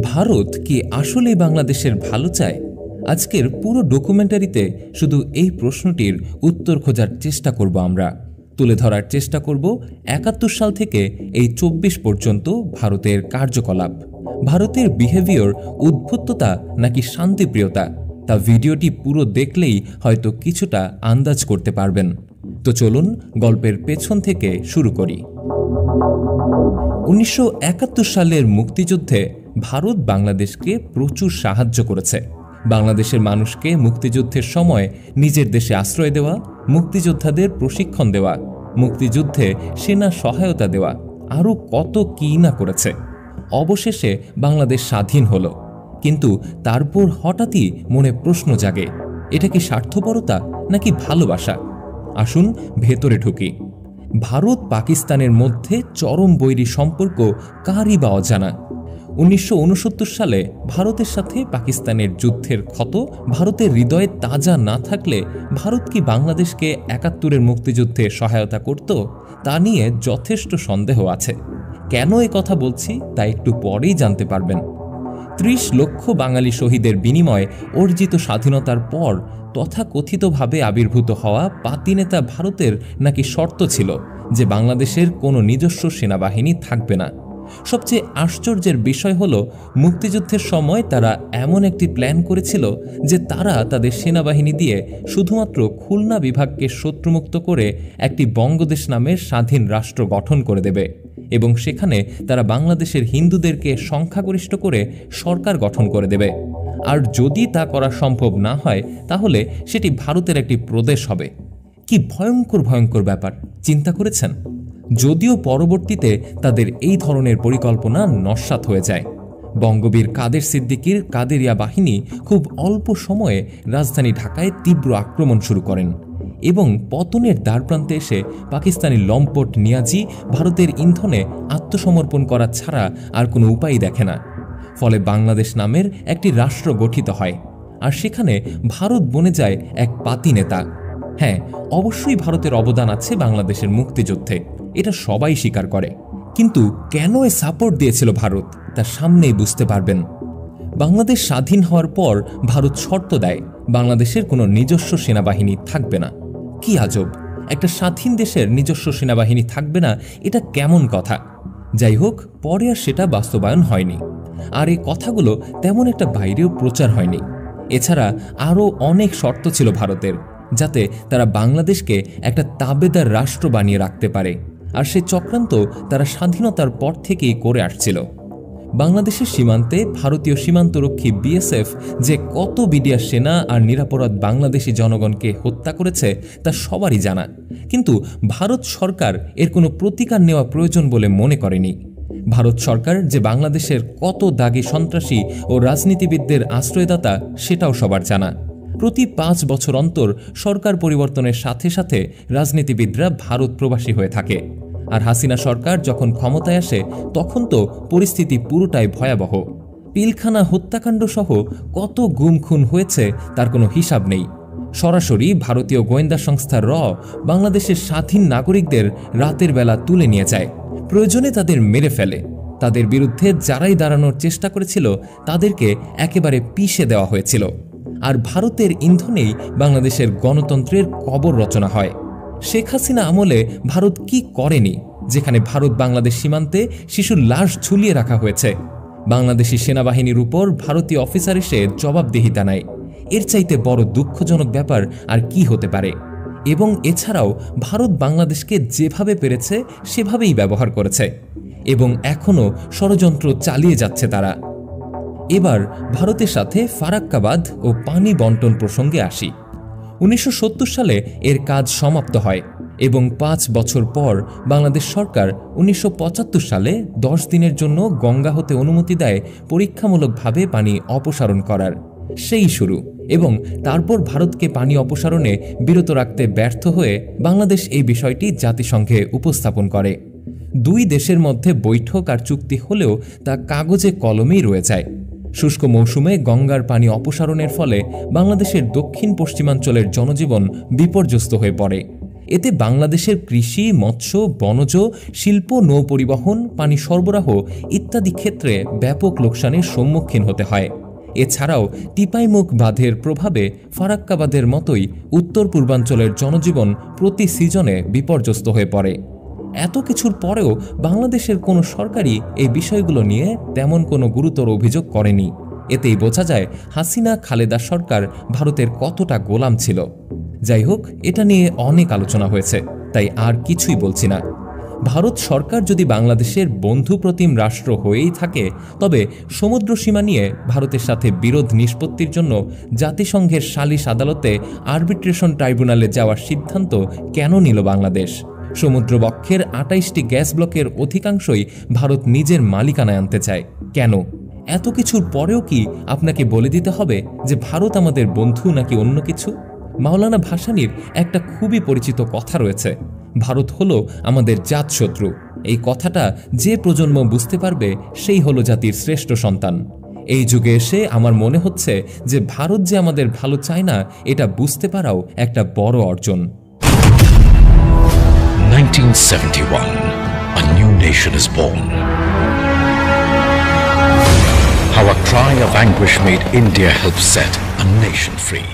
ভারত কি আসলেই বাংলাদেশের ভালো চায়? আজকের পুরো ডকুমেন্টারিতে শুধু এই প্রশ্নটির উত্তর খোঁজার চেষ্টা করব। আমরা তুলে ধরার চেষ্টা করব ৭১ সাল থেকে এই ২৪ পর্যন্ত ভারতের কার্যকলাপ, ভারতের বিহেভিয়ার উদ্ভুততা নাকি শান্তিপ্রিয়তা, তা ভিডিওটি পুরো দেখলেই হয়তো কিছুটা আন্দাজ করতে পারবেন। তো চলুন গল্পের পেছন থেকে শুরু করি। ১৯৭১ সালের মুক্তিযুদ্ধে ভারত বাংলাদেশকে প্রচুর সাহায্য করেছে। বাংলাদেশের মানুষকে মুক্তিযুদ্ধের সময় নিজের দেশে আশ্রয় দেওয়া, মুক্তিযোদ্ধাদের প্রশিক্ষণ দেওয়া, মুক্তিযুদ্ধে সেনা সহায়তা দেওয়া, আরও কত কী না করেছে। অবশেষে বাংলাদেশ স্বাধীন হলো, কিন্তু তারপর হঠাৎই মনে প্রশ্ন জাগে, এটা কি স্বার্থপরতা নাকি ভালোবাসা? আসুন ভেতরে ঢুকি। ভারত পাকিস্তানের মধ্যে চরম বৈরী সম্পর্ক কারই বা অজানা। ১৯৬৯ সালে ভারতের সাথে পাকিস্তানের যুদ্ধের ক্ষত ভারতের হৃদয়ে তাজা না থাকলে ভারত কি বাংলাদেশকে ৭১-এর মুক্তিযুদ্ধে সহায়তা করত? তা নিয়ে যথেষ্ট সন্দেহ আছে। কেন এ কথা বলছি তা একটু পরেই জানতে পারবেন। ৩০ লক্ষ বাঙালি শহীদের বিনিময়ে অর্জিত স্বাধীনতার পর তথাকথিতভাবে আবির্ভূত হওয়া পাতি নেতা ভারতের নাকি শর্ত ছিল যে বাংলাদেশের কোনো নিজস্ব সেনাবাহিনী থাকবে না। সবচেয়ে আশ্চর্যের বিষয় হলো, মুক্তিযুদ্ধের সময় তারা এমন একটি প্ল্যান করেছিল যে তারা তাদের সেনাবাহিনী দিয়ে শুধুমাত্র খুলনা বিভাগকে শত্রুমুক্ত করে একটি বঙ্গদেশ নামের স্বাধীন রাষ্ট্র গঠন করে দেবে এবং সেখানে তারা বাংলাদেশের হিন্দুদেরকে সংখ্যাগরিষ্ঠ করে সরকার গঠন করে দেবে। আর যদি তা করা সম্ভব না হয় তাহলে সেটি ভারতের একটি প্রদেশ হবে। কি ভয়ঙ্কর ভয়ঙ্কর ব্যাপার, চিন্তা করেছেন? যদিও পরবর্তীতে তাদের এই ধরনের পরিকল্পনা নস্যাৎ হয়ে যায়। বঙ্গবীর কাদের সিদ্দিকীর কাদেরিয়া বাহিনী খুব অল্প সময়ে রাজধানী ঢাকায় তীব্র আক্রমণ শুরু করেন এবং পতনের দ্বারপ্রান্তে এসে পাকিস্তানি লম্পট নিয়াজি ভারতের ইন্ধনে আত্মসমর্পণ করা ছাড়া আর কোনো উপায় দেখে না। ফলে বাংলাদেশ নামের একটি রাষ্ট্র গঠিত হয়, আর সেখানে ভারত বনে যায় এক পাতি নেতা। হ্যাঁ, অবশ্যই ভারতের অবদান আছে বাংলাদেশের মুক্তিযুদ্ধে, এটা সবাই স্বীকার করে, কিন্তু কেন এ সাপোর্ট দিয়েছিল ভারত তা সামনেই বুঝতে পারবেন। বাংলাদেশ স্বাধীন হওয়ার পর ভারত শর্ত দেয় বাংলাদেশের কোনো নিজস্ব সেনাবাহিনী থাকবে না। কি আজব, একটা স্বাধীন দেশের নিজস্ব সেনাবাহিনী থাকবে না, এটা কেমন কথা? যাই হোক, পরে আর সেটা বাস্তবায়ন হয়নি, আর এই কথাগুলো তেমন একটা বাইরেও প্রচার হয়নি। এছাড়া আরও অনেক শর্ত ছিল ভারতের, যাতে তারা বাংলাদেশকে একটা তাবেদার রাষ্ট্র বানিয়ে রাখতে পারে, আর সে চক্রান্ত তারা স্বাধীনতার পর থেকেই করে আসছিল। বাংলাদেশের সীমান্তে ভারতীয় সীমান্তরক্ষী বিএসএফ যে কত বিডিআর সেনা আর নিরাপরাধ বাংলাদেশি জনগণকে হত্যা করেছে তা সবারই জানা, কিন্তু ভারত সরকার এর কোনো প্রতিকার নেওয়া প্রয়োজন বলে মনে করেনি। ভারত সরকার যে বাংলাদেশের কত দাগী সন্ত্রাসী ও রাজনীতিবিদদের আশ্রয়দাতা সেটাও সবার জানা। প্রতি ৫ বছর অন্তর সরকার পরিবর্তনের সাথে সাথে রাজনীতিবিদরা ভারত প্রবাসী হয়ে থাকে, আর হাসিনা সরকার যখন ক্ষমতায় আসে তখন তো পরিস্থিতি পুরোটাই ভয়াবহ। পিলখানা হত্যাকাণ্ড সহ কত গুম খুন হয়েছে তার কোনো হিসাব নেই। সরাসরি ভারতীয় গোয়েন্দা সংস্থা র বাংলাদেশের স্বাধীন নাগরিকদের রাতের বেলা তুলে নিয়ে যায়, প্রয়োজনে তাদের মেরে ফেলে। তাদের বিরুদ্ধে যারাই দাঁড়ানোর চেষ্টা করেছিল তাদেরকে একেবারে পিষে দেওয়া হয়েছিল। আর ভারতের ইন্ধনেই বাংলাদেশের গণতন্ত্রের কবর রচনা হয়। শেখ হাসিনা আমলে ভারত কি করেনি, যেখানে ভারত বাংলাদেশ সীমান্তে শিশুর লাশ ঝুলিয়ে রাখা হয়েছে। বাংলাদেশি সেনাবাহিনীর উপর ভারতীয় অফিসার এসে জবাবদিহিতা নেয়। এর চাইতে বড় দুঃখজনক ব্যাপার আর কি হতে পারে? এবং এছাড়াও ভারত বাংলাদেশকে যেভাবে পেরেছে সেভাবেই ব্যবহার করেছে এবং এখনও ষড়যন্ত্র চালিয়ে যাচ্ছে তারা। এবার ভারতের সাথে ফারাক্কাবাদ ও পানি বন্টন প্রসঙ্গে আসি। ১৯৭০ সালে এর কাজ সমাপ্ত হয় এবং ৫ বছর পর বাংলাদেশ সরকার ১৯৭৫ সালে ১০ দিনের জন্য গঙ্গা হতে অনুমতি দেয় পরীক্ষামূলকভাবে পানি অপসারণ করার। সেই শুরু, এবং তারপর ভারতকে পানি অপসারণে বিরত রাখতে ব্যর্থ হয়ে বাংলাদেশ এই বিষয়টি জাতিসংঘে উপস্থাপন করে। দুই দেশের মধ্যে বৈঠক আর চুক্তি হলেও তা কাগজে কলমেই রয়ে যায়। শুষ্ক মৌসুমে গঙ্গার পানি অপসারণের ফলে বাংলাদেশের দক্ষিণ পশ্চিমাঞ্চলের জনজীবন বিপর্যস্ত হয়ে পড়ে এতে বাংলাদেশের কৃষি, মৎস্য, বনজ, শিল্প, নৌপরিবহন, পানি সরবরাহ ইত্যাদি ক্ষেত্রে ব্যাপক লোকসানের সম্মুখীন হতে হয়। এছাড়াও টিপাইমুখ বাঁধের প্রভাবে ফারাক্কা বাঁধের মতোই উত্তর পূর্বাঞ্চলের জনজীবন প্রতি সিজনে বিপর্যস্ত হয়ে পড়ে। এত কিছুর পরেও বাংলাদেশের কোনো সরকারই এই বিষয়গুলো নিয়ে তেমন কোনো গুরুতর অভিযোগ করেনি। এতেই বোঝা যায় হাসিনা খালেদা সরকার ভারতের কতটা গোলাম ছিল। যাই হোক, এটা নিয়ে অনেক আলোচনা হয়েছে, তাই আর কিছুই বলছি না। ভারত সরকার যদি বাংলাদেশের বন্ধুপ্রতিম রাষ্ট্র হয়েই থাকে, তবে সমুদ্র সীমা নিয়ে ভারতের সাথে বিরোধ নিষ্পত্তির জন্য জাতিসংঘের সালিশ আদালতে আরবিট্রেশন ট্রাইব্যুনালে যাওয়ার সিদ্ধান্ত কেন নিল বাংলাদেশ? সমুদ্রবক্ষের ২৮টি গ্যাস ব্লকের অধিকাংশই ভারত নিজের মালিকানায় আনতে চায় কেন? এত কিছুর পরেও কি আপনাকে বলে দিতে হবে যে ভারত আমাদের বন্ধু নাকি অন্য কিছু? মাওলানা ভাসানীর একটা খুবই পরিচিত কথা রয়েছে, ভারত হলো আমাদের জাতশত্রু। এই কথাটা যে প্রজন্ম বুঝতে পারবে সেই হলো জাতির শ্রেষ্ঠ সন্তান। এই যুগে এসে আমার মনে হচ্ছে যে ভারত যে আমাদের ভালো চায় না, এটা বুঝতে পারাও একটা বড় অর্জন। 1971, a new nation is born. How a cry of anguish made India help set a nation free.